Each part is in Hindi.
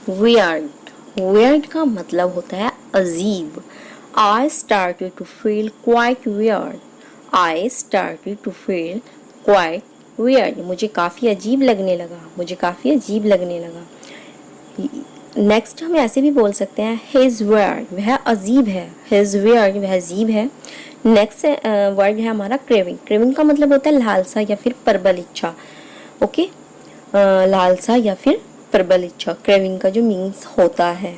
वियर्ड। वियर्ड का मतलब होता है अजीब। I started to feel quite weird. I started to feel quite weird. मुझे काफ़ी अजीब लगने लगा, मुझे काफ़ी अजीब लगने लगा। नेक्स्ट हम ऐसे भी बोल सकते हैं his weird, वह अजीब है। his weird, वह अजीब है। नेक्स्ट वर्ड है हमारा क्रेविंग। क्रेविंग का मतलब होता है लालसा या फिर प्रबल इच्छा। ओके, लालसा या फिर प्रबल इच्छा, क्रेविंग का जो मीन्स होता है।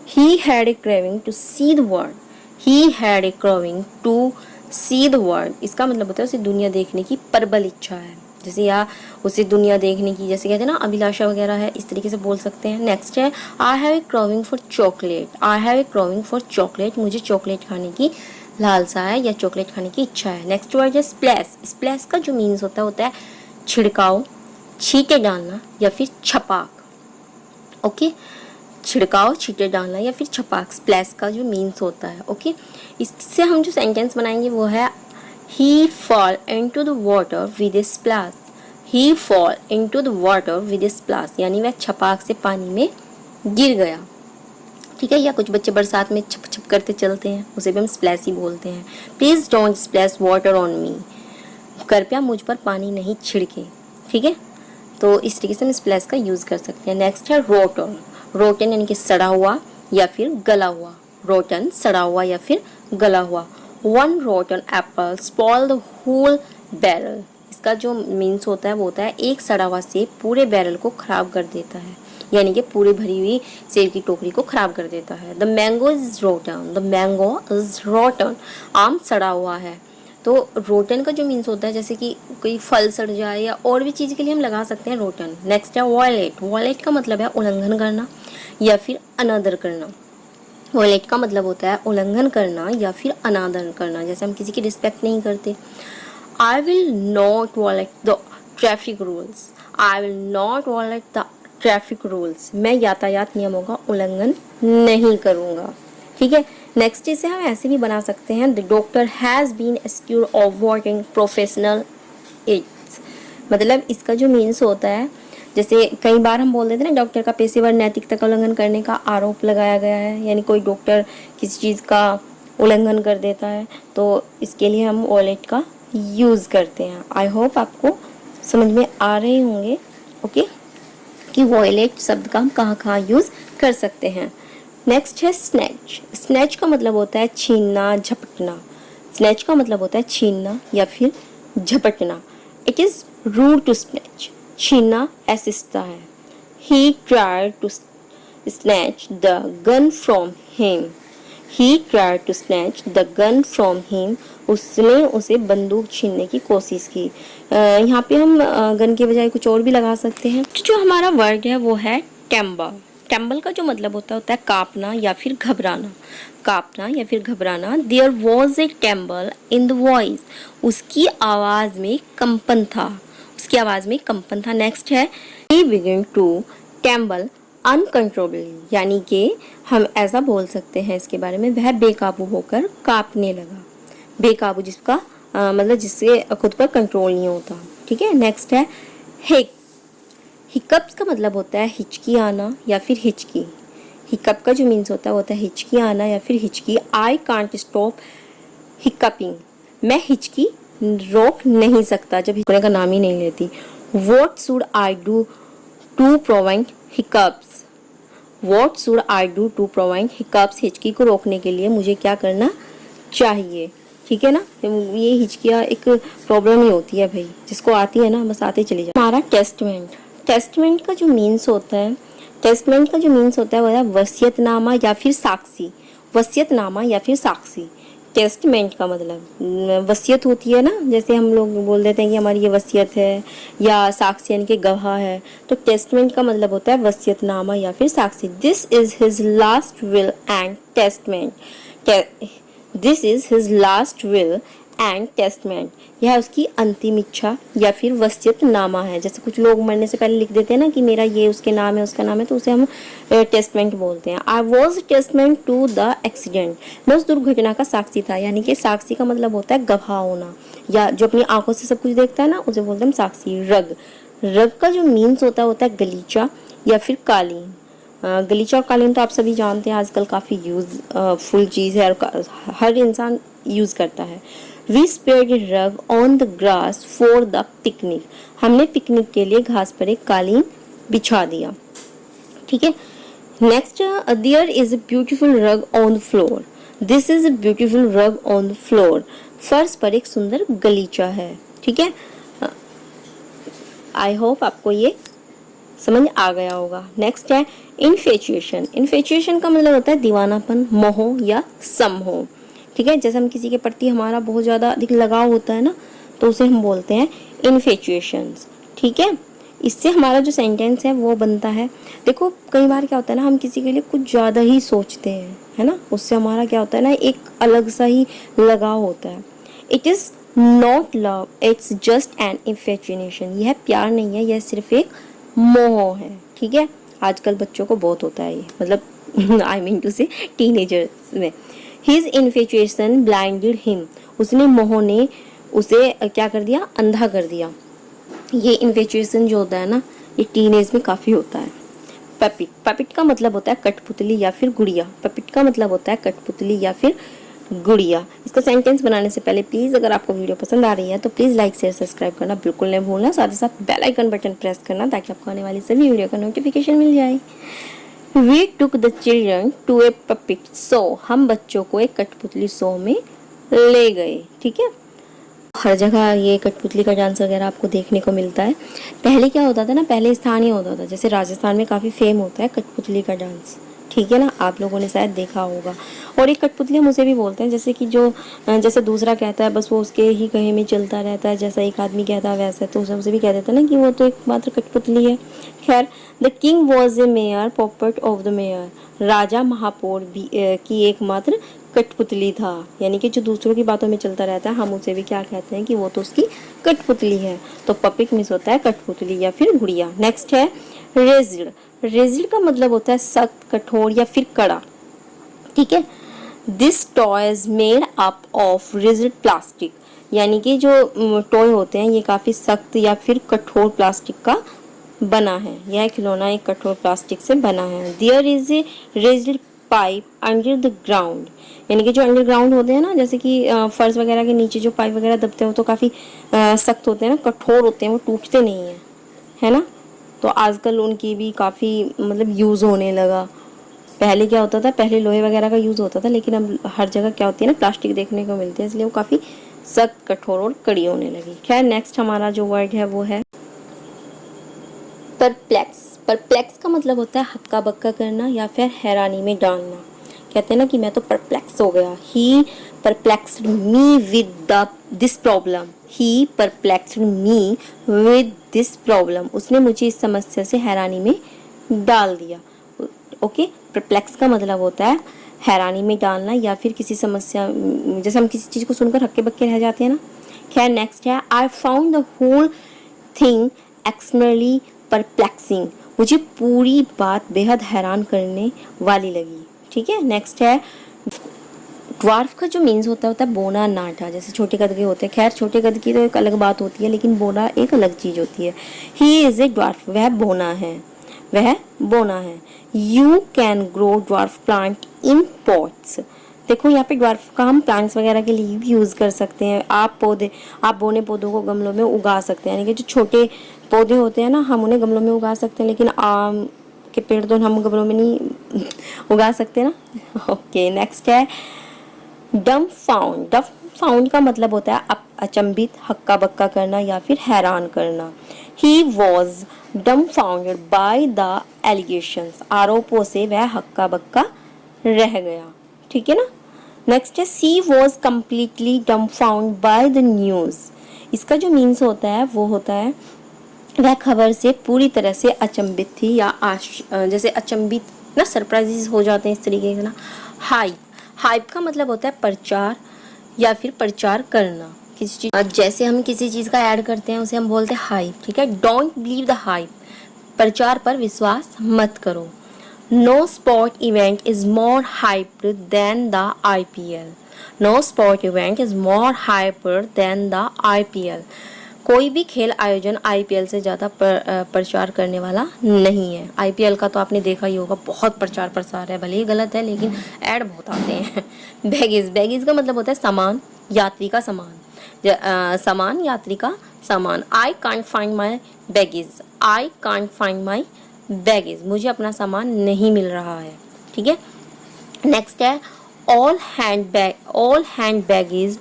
He had a craving to see the world. He had a craving to see the world. इसका मतलब होता है उसे दुनिया देखने की प्रबल इच्छा है। जैसे या उसे दुनिया देखने की, जैसे कहते हैं ना अभिलाषा वगैरह है, इस तरीके से बोल सकते हैं। नेक्स्ट है I have a craving for chocolate. I have a craving for chocolate, मुझे चॉकलेट खाने की लालसा है या चॉकलेट खाने की इच्छा है। नेक्स्ट वर्ड है स्प्लैश। स्प्लैश का जो मीन्स होता है छिड़काव, छींटे डालना या फिर छपाक। ओके, छिड़काव, छींटे डालना या फिर छपाक, स्प्लैश का जो मीन्स होता है। ओके, इससे हम जो सेंटेंस बनाएंगे वो है he fall into the water with a splash. He fall into the water with a splash, यानी वह छपाक से पानी में गिर गया। ठीक है, या कुछ बच्चे बरसात में छप छप करते चलते हैं, उसे भी हम स्प्लैश ही बोलते हैं। Please don't splash water on me, कृपया मुझ पर पानी नहीं छिड़के। ठीक है, तो इस तरीके से हम स्प्लैश का यूज कर सकते हैं। नेक्स्ट है रोटन। रोटन यानी कि सड़ा हुआ या फिर गला हुआ। रोटन, सड़ा हुआ या फिर गला हुआ। One rotten apple spoil the whole barrel, इसका जो मीन्स होता है वो होता है एक सड़ा हुआ सेब पूरे बैरल को खराब कर देता है, यानी कि पूरी भरी हुई सेब की टोकरी को खराब कर देता है। The mango is rotten. The mango is rotten, आम सड़ा हुआ है। तो रोटन का जो मीन्स होता है जैसे कि कोई फल सड़ जाए या और भी चीज़ के लिए हम लगा सकते हैं रोटन। नेक्स्ट है वॉयलेट। वॉयलेट का मतलब है उल्लंघन करना या फिर अनादर करना। वॉयलेट का मतलब होता है उल्लंघन करना या फिर अनादर करना, जैसे हम किसी की रिस्पेक्ट नहीं करते। I will not violate the traffic rules. I will not violate the traffic rules, मैं यातायात नियमों का उल्लंघन नहीं करूँगा। ठीक है, नेक्स्ट इसे हम ऐसे भी बना सकते हैं the doctor has been accused of working professional aids. मतलब इसका जो मीन्स होता है, जैसे कई बार हम बोल देते हैं ना डॉक्टर का पेशेवर नैतिकता का उल्लंघन करने का आरोप लगाया गया है, यानी कोई डॉक्टर किसी चीज़ का उल्लंघन कर देता है, तो इसके लिए हम वॉलेट का यूज़ करते हैं। आई होप आपको समझ में आ रहे होंगे ओके कि वॉयलेट शब्द का हम कहाँ कहाँ यूज़ कर सकते हैं। नेक्स्ट है स्नैच। स्नैच का मतलब होता है छीनना, झपटना। स्नैच का मतलब होता है छीनना या फिर झपटना। It is rude to snatch, छीनना ऐसिस्ता है। He tried to snatch the gun from him. He tried to snatch the gun from him, उसने उसे बंदूक छीनने की कोशिश की। यहाँ पे हम गन के बजाय कुछ और भी लगा सकते हैं। जो हमारा वर्ड है वो है टेम्बल। टेम्बल का जो मतलब होता है कांपना या फिर घबराना। कांपना या फिर घबराना। There was a tremble in the voice, उसकी आवाज़ में कंपन था, उसकी आवाज़ में कंपन था। नेक्स्ट है he began to tremble uncontrollably, यानी कि हम ऐसा बोल सकते हैं इसके बारे में वह बेकाबू होकर कांपने लगा। बेकाबू जिसका मतलब जिससे खुद पर कंट्रोल नहीं होता। ठीक है, नेक्स्ट है हिक। हिकअप्स का मतलब होता है हिचकी आना या फिर हिचकी। हिकअप का जो मीन्स होता है वो होता है हिचकी आना या फिर हिचकी। आई कांट स्टॉप हिकअपिंग, मैं हिचकी रोक नहीं सकता जब हिचकने का नाम ही नहीं लेती। What should I do to prevent hiccups. What should I do to prevent hiccups, हिचकी को रोकने के लिए मुझे क्या करना चाहिए। ठीक है ना, ये हिचकियाँ एक प्रॉब्लम ही होती है भाई, जिसको आती है ना बस आते चली जाए। हमारा टेस्टमेंट। टेस्टमेंट का जो मीन्स होता है, टेस्टमेंट का जो मीन्स होता है वो है वसीयतनामा या फिर साक्षी। वसीयतनामा या फिर साक्षी। टेस्टमेंट का मतलब वसीयत होती है ना, जैसे हम लोग बोल देते हैं कि हमारी ये वसीयत है, या साक्षी यानी कि गवाह है। तो टेस्टमेंट का मतलब होता है वसीयतनामा या फिर साक्षी। This is his last will and testament. This is his last will and testament, यह उसकी अंतिम इच्छा या फिर वसीयतनामा है। जैसे कुछ लोग मरने से पहले लिख देते हैं ना कि मेरा ये उसके नाम है उसका नाम है, तो उसे हम टेस्टमेंट बोलते हैं। I was testament to the accident, मैं उस दुर्घटना का साक्षी था, यानी कि साक्षी का मतलब होता है गवाह होना, या जो अपनी आंखों से सब कुछ देखता है ना उसे बोलते हैं हम साक्षी। रग। रग का जो मीन्स होता है गलीचा या फिर कालीन। गलीचा और कालीन तो आप सभी जानते हैं आजकल काफ़ी यूज़फुल चीज़ है और हर इंसान यूज़ करता है। वी स्प्रेड ए रग on the grass for the picnic, हमने पिकनिक के लिए घास पर एक कालीन बिछा दिया। ठीक है, next, there is a beautiful rug on the floor, this is a beautiful rug on the floor, फर्श पर एक सुंदर गलीचा है। ठीक है, आई होप आपको ये समझ आ गया होगा। नेक्स्ट है इन्फेचुएशन। इन्फेचुएशन का मतलब होता है दीवानापन, मोह या समोह। ठीक है, जैसे हम किसी के प्रति हमारा बहुत ज़्यादा अधिक लगाव होता है ना, तो उसे हम बोलते हैं इन्फेचुएशंस। ठीक है, इससे हमारा जो सेंटेंस है वो बनता है, देखो कई बार क्या होता है ना, हम किसी के लिए कुछ ज़्यादा ही सोचते हैं, है ना, उससे हमारा क्या होता है ना, एक अलग सा ही लगाव होता है। It is not love, it's just an infatuation, यह प्यार नहीं है, यह सिर्फ एक मोह है। ठीक है, आजकल बच्चों को बहुत होता है ये, मतलब आई मीन टू से टीनेजर्स में। हिज इन्फेचुएशन ब्लाइंडेड हिम, उसने मोह ने उसे क्या कर दिया, अंधा कर दिया। ये इन्फेचुएशन जो होता है ना, ये टीनेज में काफ़ी होता है। पपिट, पपिट का मतलब होता है कठपुतली या फिर गुड़िया। पपिट का मतलब होता है कठपुतली या फिर गुड़िया। इसका सेंटेंस बनाने से पहले प्लीज़, अगर आपको वीडियो पसंद आ रही है तो प्लीज़ लाइक शेयर सब्सक्राइब करना बिल्कुल नहीं भूलना, साथ ही साथ बेल आइकन बटन प्रेस करना ताकि आपको आने वाली सभी वीडियो का नोटिफिकेशन मिल जाए। We took the children to a puppet show, हम बच्चों को एक कठपुतली शो में ले गए। ठीक है, हर जगह ये कठपुतली का डांस वगैरह आपको देखने को मिलता है। पहले क्या होता था ना, पहले स्थानीय होता था, जैसे राजस्थान में काफ़ी फेम होता है कठपुतली का डांस। ठीक है ना, आप लोगों ने शायद देखा होगा। और एक कठपुतली हम उसे भी बोलते हैं, जैसे कि जो जैसे दूसरा कहता है बस वो उसके ही कहे में चलता रहता है, जैसा एक आदमी कहता है वैसा, तो उसे भी कह देता है ना कि वो तो एक मात्र कठपुतली है। खैर, the king was a mere puppet of the mayor, राजा महापौर भी की एकमात्र कठपुतली था, यानी कि जो दूसरों की बातों में चलता रहता है, हम उसे भी क्या कहते हैं कि वो तो उसकी कठपुतली है। तो पपिट मिस होता है कठपुतली या फिर गुड़िया। नेक्स्ट है रेजिड। रेजिड का मतलब होता है सख्त, कठोर या फिर कड़ा। ठीक है, this toy is made up of rigid plastic, यानी कि जो टॉय होते हैं ये काफ़ी सख्त या फिर कठोर प्लास्टिक का बना है। यह खिलौना एक कठोर प्लास्टिक से बना है। There is a rigid pipe under the ground, यानी कि जो अंडरग्राउंड होते हैं ना, जैसे कि फर्श वगैरह के नीचे जो पाइप वगैरह दबते हैं वो तो काफ़ी सख्त होते हैं ना, कठोर होते हैं, वो टूटते नहीं हैं, है ना। तो आजकल उनकी भी काफ़ी मतलब यूज़ होने लगा। पहले क्या होता था, पहले लोहे वगैरह का यूज़ होता था, लेकिन अब हर जगह क्या होती है ना, प्लास्टिक देखने को मिलती है, इसलिए वो काफ़ी सख्त, कठोर और कड़ी होने लगी। खैर, नेक्स्ट हमारा जो वर्ड है वो है परप्लेक्स। परप्लेक्स का मतलब होता है हक्का बक्का करना या फिर हैरानी में डालना। कहते हैं ना कि मैं तो परप्लेक्स हो गया। He perplexed me with this problem, he perplexed me with this problem, उसने मुझे इस समस्या से हैरानी में डाल दिया। ओके, परप्लेक्स का मतलब होता है हैरानी में डालना या फिर किसी समस्या, जैसे हम किसी चीज़ को सुनकर हक्के बक्के रह जाते हैं ना। खैर, नेक्स्ट है I found the whole thing extremely perplexing, मुझे पूरी बात बेहद हैरान करने वाली लगी। ठीक है, नेक्स्ट है ड्वार्फ का जो मीन्स होता है बोना नाटा, जैसे छोटे कद के होते हैं। खैर, छोटे कद की तो एक अलग बात होती है, लेकिन बोना एक अलग चीज़ होती है। ही इज़ ए ड्वार्फ, वह बोना है, वह बोना है। You can grow dwarf plant in pots, देखो यहाँ पे ड्वार्फ का हम प्लांट्स वगैरह के लिए भी यूज़ कर सकते हैं। आप बोने पौधों को गमलों में उगा सकते हैं, यानी कि जो छोटे पौधे होते हैं ना, हम उन्हें गमलों में उगा सकते हैं, लेकिन आम के पेड़ तो हम गमलों में नहीं उगा सकते ना। ओके, नेक्स्ट है डम फाउंड। डम फाउंड का मतलब होता है अचंभित, हक्का बक्का करना या फिर हैरान करना। ही वॉज डम फाउंडेड बाय द एलिगेशंस, आरोपों से वह हक्का बक्का रह गया। ठीक है ना। नेक्स्ट है सी वॉज कम्प्लीटली डम फाउंड बाय द न्यूज़, इसका जो मीन्स होता है वो होता है वह खबर से पूरी तरह से अचंभित थी या जैसे अचंभित ना, सरप्राइजेस हो जाते हैं इस तरीके से ना। हाइप, हाइप का मतलब होता है प्रचार या फिर प्रचार करना किसी चीज, जैसे हम किसी चीज का ऐड करते हैं उसे हम बोलते हैं हाइप। ठीक है, डोंट बिलीव द हाइप, प्रचार पर विश्वास मत करो। No sport event is more hyped than the IPL, no sport event is more hyped than the IPL, कोई भी खेल आयोजन आईपीएल से ज़्यादा प्रचार करने वाला नहीं है। आईपीएल का तो आपने देखा ही होगा, बहुत प्रचार प्रसार है, भले ही गलत है लेकिन ऐड बहुत आते हैं। बैगेज, बैगेज का मतलब होता है सामान, यात्री का सामान, सामान, यात्री का सामान। I can't find my baggage, I can't find my baggage, मुझे अपना सामान नहीं मिल रहा है। ठीक है, नेक्स्ट है all hand baggage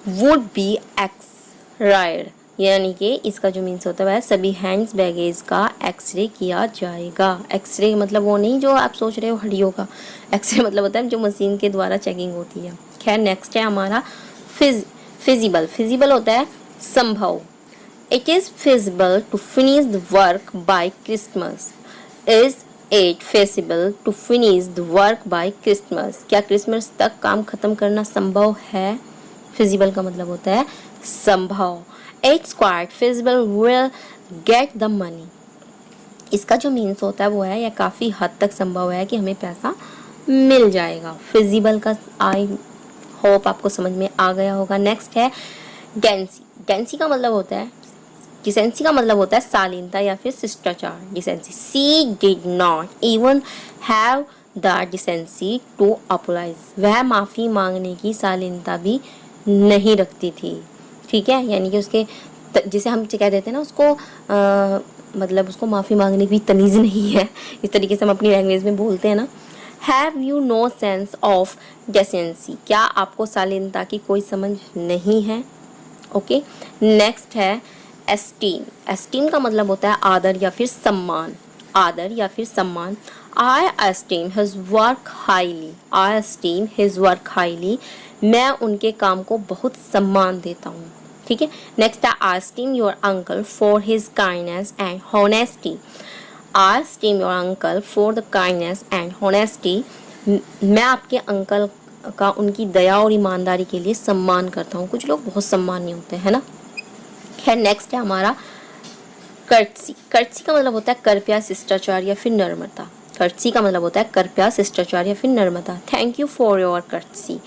would be x-rayed, यानी कि इसका जो मीन्स होता है सभी हैंड्स बैगेज का एक्सरे किया जाएगा। एक्सरे मतलब वो नहीं जो आप सोच रहे हो हड्डियों का, एक्सरे मतलब होता है जो मशीन के द्वारा चेकिंग होती है। खैर नेक्स्ट है हमारा फिजिबल। फिजिबल होता है संभव। It is feasible to finish the work by Christmas. Is it feasible to finish the work by Christmas, क्या क्रिसमस तक काम खत्म करना संभव है। फिजिबल का मतलब होता है संभव। It's quite feasible will get the money, इसका जो मीन्स होता है वो है यह काफ़ी हद तक संभव है कि हमें पैसा मिल जाएगा। फिजिबल का आई होप आपको समझ में आ गया होगा। नेक्स्ट है डेंसी। डेंसी का मतलब होता है, डिसेंसी का मतलब होता है शालीनता या फिर शिष्टाचार। Decency, she did not even have the decency to apologise, वह माफ़ी मांगने की शालीनता भी नहीं रखती थी। ठीक है, यानी कि उसके जिसे हम कह देते हैं ना उसको मतलब उसको माफ़ी मांगने की तमीज़ नहीं है, इस तरीके से हम अपनी लैंग्वेज में बोलते हैं ना। Have you no sense of decency, क्या आपको शालीनता की कोई समझ नहीं है। ओके, नेक्स्ट है एस्टीम। एस्टीम का मतलब होता है आदर या फिर सम्मान, आदर या फिर सम्मान। आई एस्टीम हिज वर्क हाईली, आई एस्टीम हिज वर्क हाईली, मैं उनके काम को बहुत सम्मान देता हूँ। ठीक है, नेक्स्ट है I esteem your uncle for his kindness and honesty. I esteem your uncle for the kindness and honesty, मैं आपके अंकल का उनकी दया और ईमानदारी के लिए सम्मान करता हूँ। कुछ लोग बहुत सम्मानी होते हैं ना। खैर नेक्स्ट है हमारा कर्टसी। कर्टसी का मतलब होता है कृपया, शिष्टाचार या फिर नम्रता। कर्टसी का मतलब होता है कृपया, शिष्टाचार या फिर नम्रता। Thank you for your courtesy,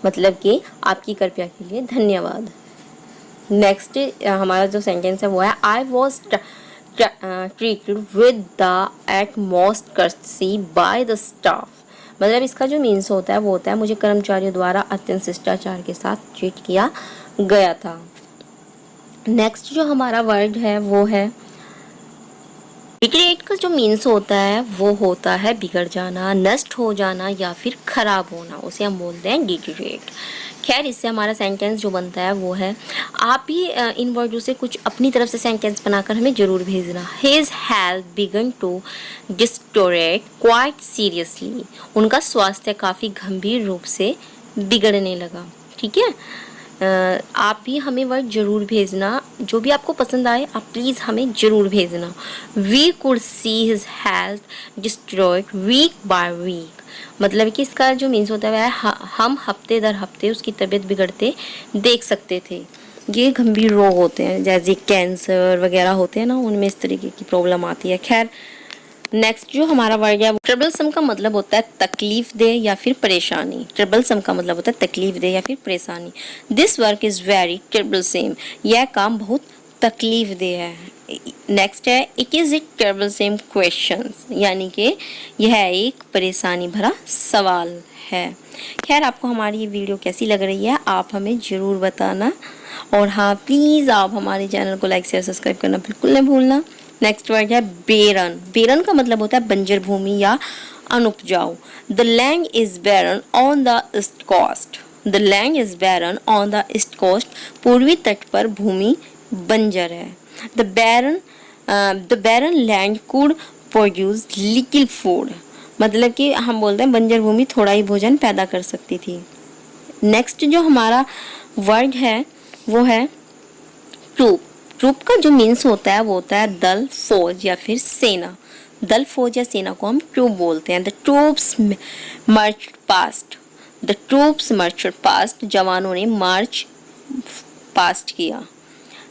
मतलब कि आपकी कृपया के लिए धन्यवाद। नेक्स्ट हमारा जो सेंटेंस है वो है I was treated with the utmost courtesy by the staff, मतलब इसका जो मीन्स होता है वो होता है मुझे कर्मचारियों द्वारा अत्यंत शिष्टाचार के साथ ट्रीट किया गया था। नेक्स्ट जो हमारा वर्ड है वो है डिग्रेड का जो मीन्स होता है वो होता है बिगड़ जाना, नष्ट हो जाना या फिर खराब होना, उसे हम बोलते हैं डिग्रेड। खैर इससे हमारा सेंटेंस जो बनता है वो है, आप भी इन वर्डों से कुछ अपनी तरफ से सेंटेंस बनाकर हमें ज़रूर भेजना। His health began to deteriorate quite seriously, उनका स्वास्थ्य काफ़ी गंभीर रूप से बिगड़ने लगा। ठीक है, आप भी हमें वर्ड ज़रूर भेजना, जो भी आपको पसंद आए आप प्लीज़ हमें ज़रूर भेजना। We could see his health destroyed week by week, मतलब कि इसका जो मीन्स होता है हम हफ्ते दर हफ्ते उसकी तबीयत बिगड़ते देख सकते थे। ये गंभीर रोग होते हैं जैसे कैंसर वगैरह होते हैं ना, उनमें इस तरीके की प्रॉब्लम आती है। खैर नेक्स्ट जो हमारा वर्ड है ट्रबलसम का मतलब होता है तकलीफ दे या फिर परेशानी। ट्रबलसम का मतलब होता है तकलीफ दे या फिर परेशानी। This work is very troublesome, यह काम बहुत तकलीफ दे है। नेक्स्ट है it is a troublesome question, यानी कि यह एक परेशानी भरा सवाल है। खैर आपको हमारी ये वीडियो कैसी लग रही है आप हमें ज़रूर बताना, और हाँ प्लीज़ आप हमारे चैनल को लाइक शेयर सब्सक्राइब करना बिल्कुल नहीं भूलना। नेक्स्ट वर्ड है बेरन। बेरन का मतलब होता है बंजर भूमि या अनुपजाऊ। The land is barren on the east coast, the land is barren on the east coast, पूर्वी तट पर भूमि बंजर है। The barren land could produce little food, मतलब कि हम बोलते हैं बंजर भूमि थोड़ा ही भोजन पैदा कर सकती थी। नेक्स्ट जो हमारा वर्ड है वो है ट्रूप। ट्रूप का जो मीन्स होता है वो होता है दल, फौज या फिर सेना। दल, फौज या सेना को हम ट्रूप बोलते हैं। The troops march past, the troops march past, जवानों ने मार्च पास्ट किया।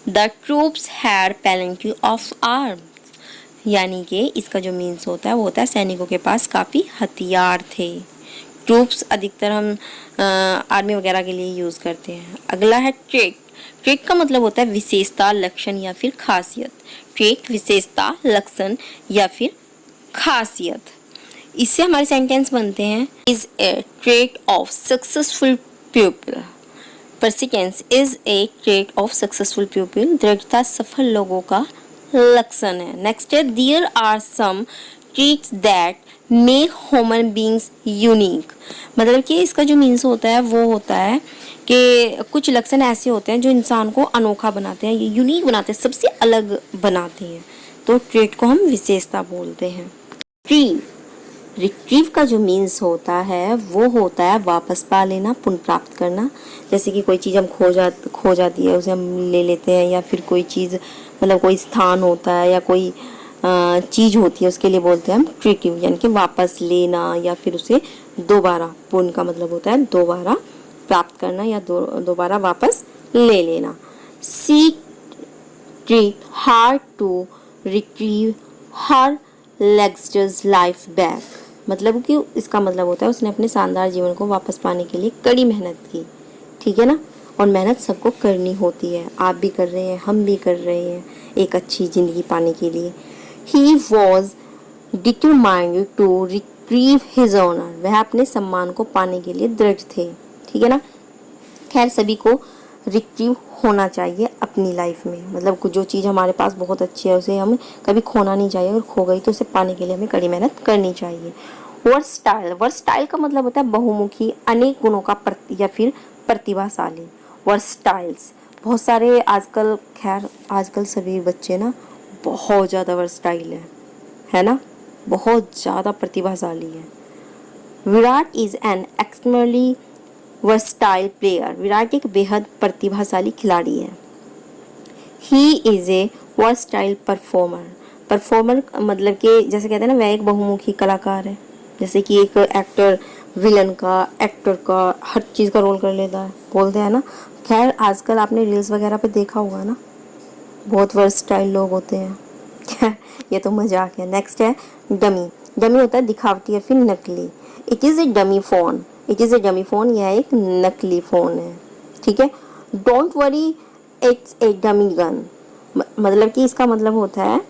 The troops had plenty of arms, यानी कि इसका जो मीन्स होता है वो होता है सैनिकों के पास काफ़ी हथियार थे। ट्रूप्स अधिकतर हम आर्मी वगैरह के लिए यूज़ करते हैं। अगला है ट्रेक। ट्रेट का मतलब होता है विशेषता, लक्षण या फिर खासियत। ट्रेट विशेषता, लक्षण या फिर खासियत। इससे हमारे सेंटेंस बनते हैं is a trait of successful people. Persistence is a trait of successful people. दृढ़ता सफल लोगों का लक्षण है। नेक्स्ट है there are some traits that make human beings unique. मतलब कि इसका जो मीन्स होता है वो होता है कि कुछ लक्षण ऐसे होते हैं जो इंसान को अनोखा बनाते हैं, ये यूनिक बनाते हैं, सबसे अलग बनाते हैं। तो ट्रेट को हम विशेषता बोलते हैं। रिट्रीव, रिट्रीव का जो मीन्स होता है वो होता है वापस पा लेना, पुनः प्राप्त करना। जैसे कि कोई चीज़ हम खो जाती है, उसे हम ले लेते हैं, या फिर कोई चीज़ मतलब कोई स्थान होता है या कोई चीज़ होती है, उसके लिए बोलते हैं हम रिट्रीव, यानी कि वापस लेना या फिर उसे दोबारा। पुनः का मतलब होता है दोबारा प्राप्त करना या दोबारा वापस ले लेना। Seek treat hard to retrieve her लेग्स्टर्स लाइफ बैक। मतलब कि इसका मतलब होता है उसने अपने शानदार जीवन को वापस पाने के लिए कड़ी मेहनत की। ठीक है ना। और मेहनत सबको करनी होती है, आप भी कर रहे हैं, हम भी कर रहे हैं एक अच्छी ज़िंदगी पाने के लिए। He was determined to retrieve his honour. वह अपने सम्मान को पाने के लिए दृढ़ थे। ठीक है ना। खैर सभी को रिट्रीव होना चाहिए अपनी लाइफ में। मतलब कुछ जो चीज़ हमारे पास बहुत अच्छी है उसे हमें कभी खोना नहीं चाहिए, और खो गई तो उसे पाने के लिए हमें कड़ी मेहनत करनी चाहिए। वर्सटाइल, वर्सटाइल का मतलब होता है बहुमुखी, अनेक गुणों का या फिर प्रतिभाशाली। वर्सटाइल्स बहुत सारे आजकल, खैर आजकल सभी बच्चे ना बहुत ज़्यादा वर्सटाइल है ना, बहुत ज़्यादा प्रतिभाशाली है। Virat is an extremely versatile player. Virat एक बेहद प्रतिभाशाली खिलाड़ी है। He is a versatile performer. Performer मतलब कि जैसे कहते हैं ना, वह एक बहुमुखी कलाकार है। जैसे कि एक एक्टर विलन का, एक्टर का, हर चीज़ का रोल कर लेता है, बोलते हैं ना। खैर आजकल आपने रील्स वगैरह पे देखा होगा ना, बहुत वर्सटाइल लोग होते हैं। ये तो मजाक है। नेक्स्ट है डमी। डमी होता है दिखावटी या फिर नकली। It is a dummy phone. It is a dummy phone, यह एक नकली फ़ोन है। ठीक है। Don't worry it's a dummy gun. मतलब कि इसका मतलब होता है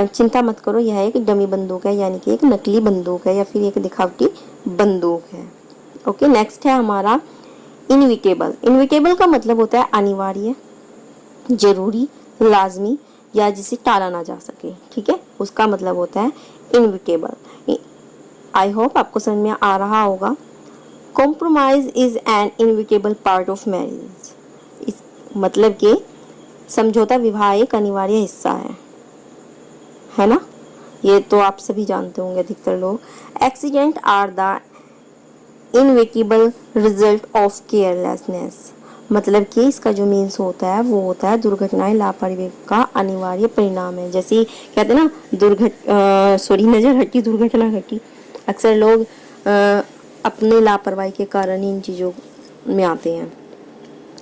चिंता मत करो, यह एक डमी बंदूक है, यानी कि एक नकली बंदूक है या फिर एक दिखावटी बंदूक है। ओके। नेक्स्ट है हमारा इनविटेबल। इनविटेबल का मतलब होता है अनिवार्य, जरूरी, लाजमी या जिसे टाला ना जा सके। ठीक है, उसका मतलब होता है इनविटेबल। आई होप आपको समझ में आ रहा होगा। Compromise is an inevitable part of marriage. इस मतलब कि समझौता विवाह एक अनिवार्य हिस्सा है ना। ये तो आप सभी जानते होंगे अधिकतर लोग। Accident are the inevitable result of carelessness. मतलब कि इसका जो मीन्स होता है वो होता है दुर्घटनाएं लापरवाही का अनिवार्य परिणाम है। जैसे कहते हैं ना नजर हटी दुर्घटना घटी। अक्सर लोग अपने लापरवाही के कारण ही इन चीज़ों में आते हैं।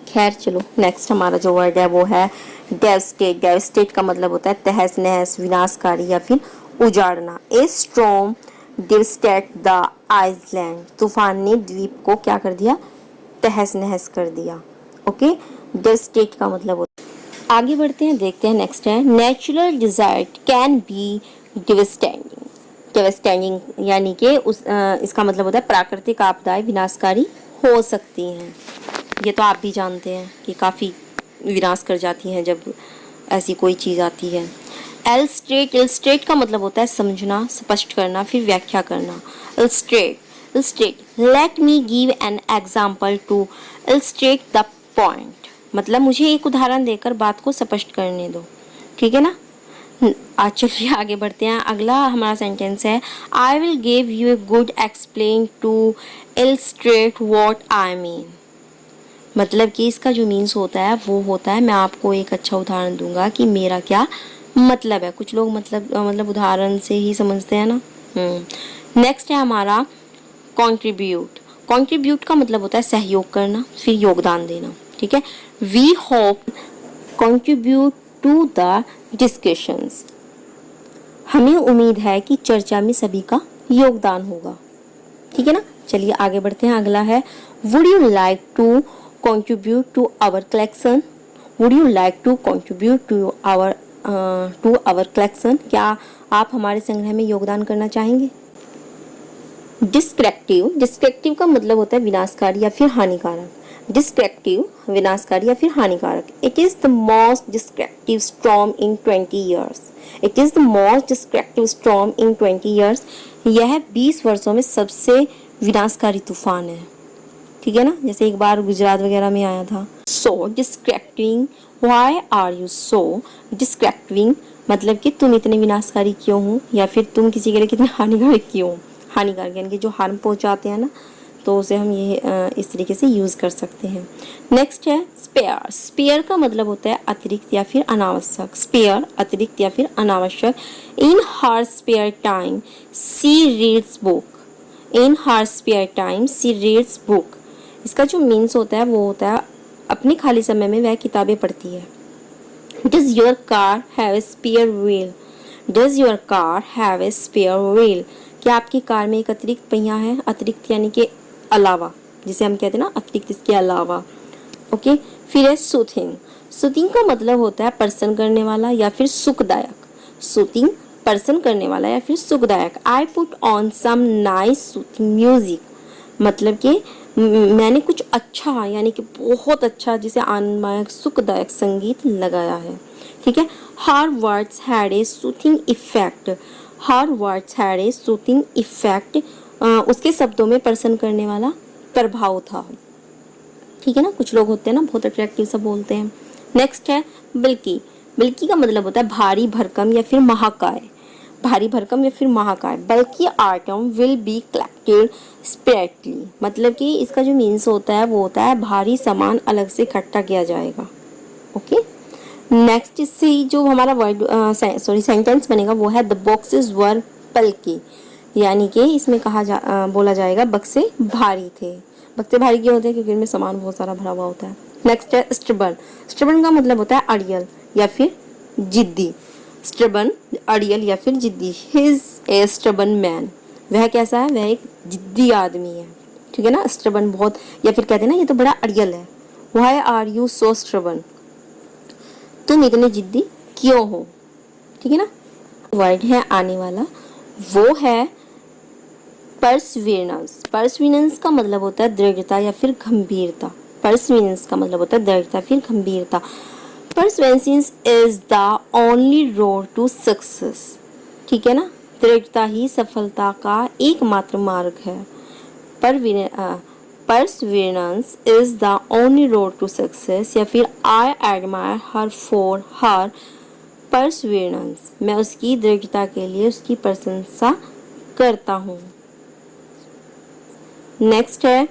खैर चलो, नेक्स्ट हमारा जो वर्ड है वो है डेवस्टेट। डेवस्टेट का मतलब होता है तहस नहस, विनाशकारी या फिर उजाड़ना। A storm devastate the island. तूफान ने द्वीप को क्या कर दिया, तहस नहस कर दिया। ओके। डेवस्टेट का मतलब होता है। आगे बढ़ते हैं, देखते हैं नेक्स्ट है natural disaster can be devastating. Devastating यानी कि इसका मतलब होता है प्राकृतिक आपदाएं विनाशकारी हो सकती हैं। ये तो आप भी जानते हैं कि काफ़ी विनाश कर जाती हैं जब ऐसी कोई चीज़ आती है। इलस्ट्रेट, इलस्ट्रेट का मतलब होता है समझना, स्पष्ट करना, फिर व्याख्या करना। Illustrate, illustrate, let me give an example to illustrate the point. मतलब मुझे एक उदाहरण देकर बात को स्पष्ट करने दो। ठीक है ना। आज चलिए आगे बढ़ते हैं। अगला हमारा सेंटेंस है I will give you a good explain to illustrate what I mean. मतलब कि इसका जो मीन्स होता है वो होता है मैं आपको एक अच्छा उदाहरण दूंगा कि मेरा क्या मतलब है। कुछ लोग मतलब उदाहरण से ही समझते हैं ना। नेक्स्ट है हमारा कंट्रीब्यूट। कंट्रीब्यूट का मतलब होता है सहयोग करना, फिर योगदान देना। ठीक है। We hope contribute to the discussions. हमें उम्मीद है कि चर्चा में सभी का योगदान होगा। ठीक है ना। चलिए आगे बढ़ते हैं। अगला है would you like to contribute to our collection. Would you like to contribute to our collection? क्या आप हमारे संग्रह में योगदान करना चाहेंगे? डिस्ट्रक्टिव, डिस्ट्रक्टिव का मतलब होता है विनाशकारी या फिर हानिकारक। डिस्ट्रक्टिव, विनाशकारी या फिर हानिकारक। It is the most destructive storm in 20 years. It is the most destructive storm in 20 years. यह 20 वर्षों में सबसे विनाशकारी तूफान है। ठीक है ना, जैसे एक बार गुजरात वगैरह में आया था। So distracting, why are you so distracting, मतलब कि तुम इतने विनाशकारी क्यों हो, या फिर तुम किसी के लिए कितने हानिकारक क्यों हो। हानिकारक यानी कि जो हार्म पहुंचाते हैं ना, तो उसे हम ये इस तरीके से यूज़ कर सकते हैं। नेक्स्ट है स्पेयर। स्पेयर का मतलब होता है अतिरिक्त या फिर अनावश्यक। स्पेयर, अतिरिक्त या फिर अनावश्यक। इन हर स्पेयर टाइम सी रीड्स बुक। इन हर स्पेयर टाइम सी रीड्स बुक। इसका जो मीन्स होता है वो होता है अपने खाली समय में वह किताबें पढ़ती है। Does your car have a spare wheel? Does your car have a spare wheel? क्या आपकी कार में एक अतिरिक्त पहिया है? अतिरिक्त यानी कि अलावा, जिसे हम कहते हैं ना अतिरिक्त, इसके अलावा। ओके, फिर है सूथिंग। सूथिंग का मतलब होता है प्रसन्न करने वाला या फिर सुखदायक। सूथिंग, प्रसन्न करने वाला या फिर सुखदायक। I put on some nice soothing music, मतलब कि मैंने कुछ अच्छा यानी कि बहुत अच्छा, जिसे आनंददायक सुखदायक संगीत लगाया है। ठीक है। हर words had a soothing effect. Her words had a soothing effect. उसके शब्दों में प्रसन्न करने वाला प्रभाव था। ठीक है ना, कुछ लोग होते हैं ना बहुत अट्रैक्टिव सा बोलते हैं। नेक्स्ट है बिल्की। बिल्की का मतलब होता है भारी भरकम या फिर महाकाय। भारी भरकम या फिर महाकाय। बल्कि आइटम विल बी कलेक्टेड स्पेरेटली, मतलब कि इसका जो मीन्स होता है वो होता है भारी सामान अलग से इकट्ठा किया जाएगा। ओके, नेक्स्ट इससे ही जो हमारा वर्ड सेंटेंस बनेगा वो है द बॉक्सेस वर बल्की, यानी कि इसमें बोला जाएगा बक्से भारी थे। बक्से भारी क्यों होते हैं? क्योंकि इनमें सामान बहुत सारा भरा हुआ होता है। नेक्स्ट है स्टबर्न। स्टबर्न का मतलब होता है अड़ियल या फिर जिद्दी। स्टबर्न, अड़ियल या फिर जिद्दी। He is a stubborn man, वह कैसा है? वह एक जिद्दी आदमी है। ठीक है ना, स्टबर्न बहुत, या फिर कहते हैं ना ये तो बड़ा अड़ियल है। Why are you so stubborn, तुम इतने जिद्दी क्यों हो? ठीक है ना। वर्ड है आने वाला, वो है परसिवियरेंस। परसिवियरेंस का मतलब होता है दृढ़ता या फिर गंभीरता। परसिवियरेंस का मतलब होता है दृढ़ता फिर गंभीरता। Perseverance is the only road to success. ठीक है ना, दृढ़ता ही सफलता का एकमात्र मार्ग है। Perseverance is the only road to success, या फिर I admire her for her perseverance, मैं उसकी दृढ़ता के लिए उसकी प्रशंसा करता हूँ। नेक्स्ट है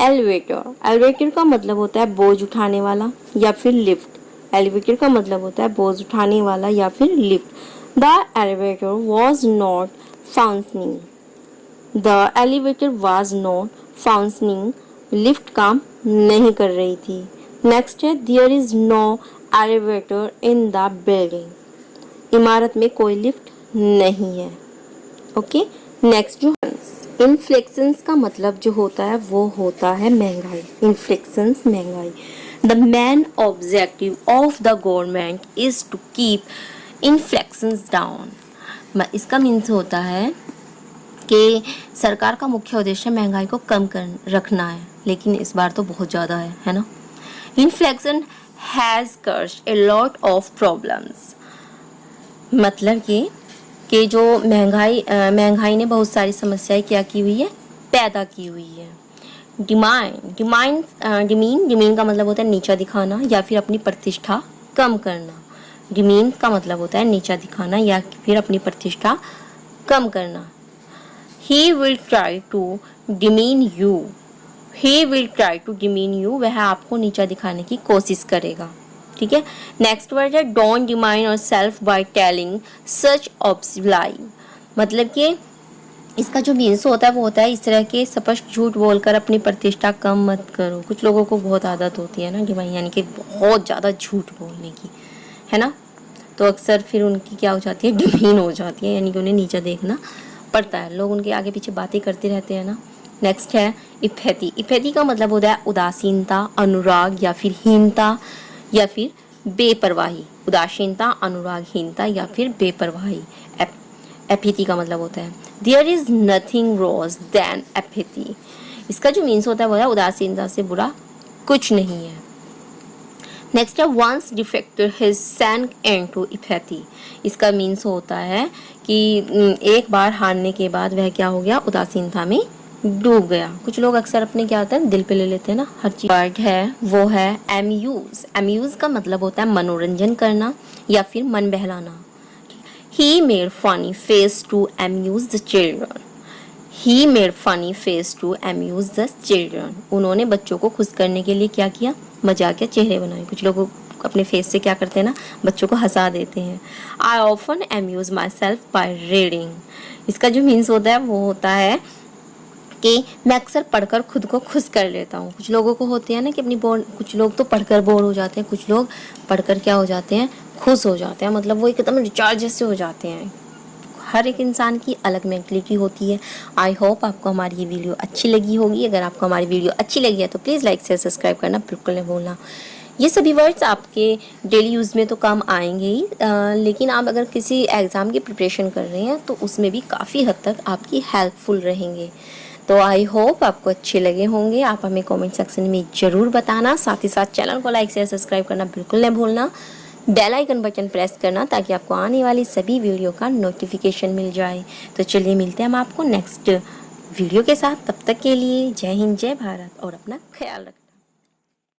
एलिवेटर। एलिवेटर का मतलब होता है बोझ उठाने वाला या फिर लिफ्ट। एलिवेटर का मतलब होता है बोझ उठाने वाला या फिर lift. The elevator was not functioning. The elevator was not functioning, lift काम नहीं कर रही थी। नेक्स्ट है there is no elevator in the building, इमारत में कोई लिफ्ट नहीं है। ओके, नेक्स्ट जो इन्फ्लेक्शंस का मतलब जो होता है वो होता है महंगाई। इन्फ्लेक्शंस, महंगाई। The main objective of the government is to keep inflections down. इसका मीन्स होता है कि सरकार का मुख्य उद्देश्य महंगाई को कम कर रखना है, लेकिन इस बार तो बहुत ज़्यादा है ना। Inflection has caused a lot of problems, मतलब कि जो महंगाई ने बहुत सारी समस्याएं क्या की हुई है? पैदा की हुई है। डिमीन का मतलब होता है नीचा दिखाना या फिर अपनी प्रतिष्ठा कम करना। डिमीन का मतलब होता है नीचा दिखाना या फिर अपनी प्रतिष्ठा कम करना। He will try to demean you. He will try to demean you. वह आपको नीचा दिखाने की कोशिश करेगा। ठीक है। नेक्स्ट वर्ड है don't demean yourself by telling such obvious lie, मतलब कि इसका जो मीन्स होता है वो होता है इस तरह के स्पष्ट झूठ बोलकर अपनी प्रतिष्ठा कम मत करो। कुछ लोगों को बहुत आदत होती है ना डिमाइन यानी कि बहुत ज़्यादा झूठ बोलने की, है ना, तो अक्सर फिर उनकी क्या हो जाती है? डिमीन हो जाती है, यानी कि उन्हें नीचा देखना पड़ता है। लोग उनके आगे पीछे बातें करते रहते हैं ना। नेक्स्ट है इफेती। इफेती का मतलब होता है उदासीनता, अनुराग या फिर हीनता या फिर बेपरवाही, उदासीनता, अनुरागहीनता या फिर बेपरवाही। एपैथी का मतलब होता है there is nothing worse than apathy. इसका जो मीन्स होता है वो है उदासीनता से बुरा कुछ नहीं है। नेक्स्ट है once defected his sank into apathy. इसका मीन्स होता है कि एक बार हारने के बाद वह क्या हो गया, उदासीनता में डूब गया। कुछ लोग अक्सर अपने क्या होता है दिल पे ले लेते हैं ना हर चीज। वर्ड है वो है एम्यूज। एम्यूज का मतलब होता है मनोरंजन करना या फिर मन बहलाना। He made funny face to amuse the children. He made funny face to amuse the children. उन्होंने बच्चों को खुश करने के लिए क्या किया, मजाकिया चेहरे बनाए। कुछ लोग अपने फेस से क्या करते हैं ना, बच्चों को हंसा देते हैं। I often amuse myself by reading. इसका जो मीन्स होता है वो होता है कि मैं अक्सर पढ़कर खुद को खुश कर लेता हूँ। कुछ लोगों को होते हैं ना कि अपनी कुछ लोग तो पढ़कर बोर हो जाते हैं, कुछ लोग पढ़कर क्या हो जाते हैं, खुश हो जाते हैं। मतलब वो एकदम रिचार्ज जैसे हो जाते हैं। हर एक इंसान की अलग मेंटलिटी होती है। आई होप आपको हमारी ये वीडियो अच्छी लगी होगी। अगर आपको हमारी वीडियो अच्छी लगी है तो प्लीज़ लाइक शेयर सब्सक्राइब करना बिल्कुल नहीं भूलना। ये सभी वर्ड्स आपके डेली यूज़ में तो काम आएंगे ही, लेकिन आप अगर किसी एग्ज़ाम की प्रिपरेशन कर रहे हैं तो उसमें भी काफ़ी हद तक आपकी हेल्पफुल रहेंगे। तो आई होप आपको अच्छे लगे होंगे। आप हमें कमेंट सेक्शन में ज़रूर बताना। साथ ही साथ चैनल को लाइक शेयर सब्सक्राइब करना बिल्कुल नहीं भूलना। बेल आइकन बटन प्रेस करना ताकि आपको आने वाली सभी वीडियो का नोटिफिकेशन मिल जाए। तो चलिए मिलते हैं हम आपको नेक्स्ट वीडियो के साथ। तब तक के लिए जय हिंद जय भारत और अपना ख्याल रखना।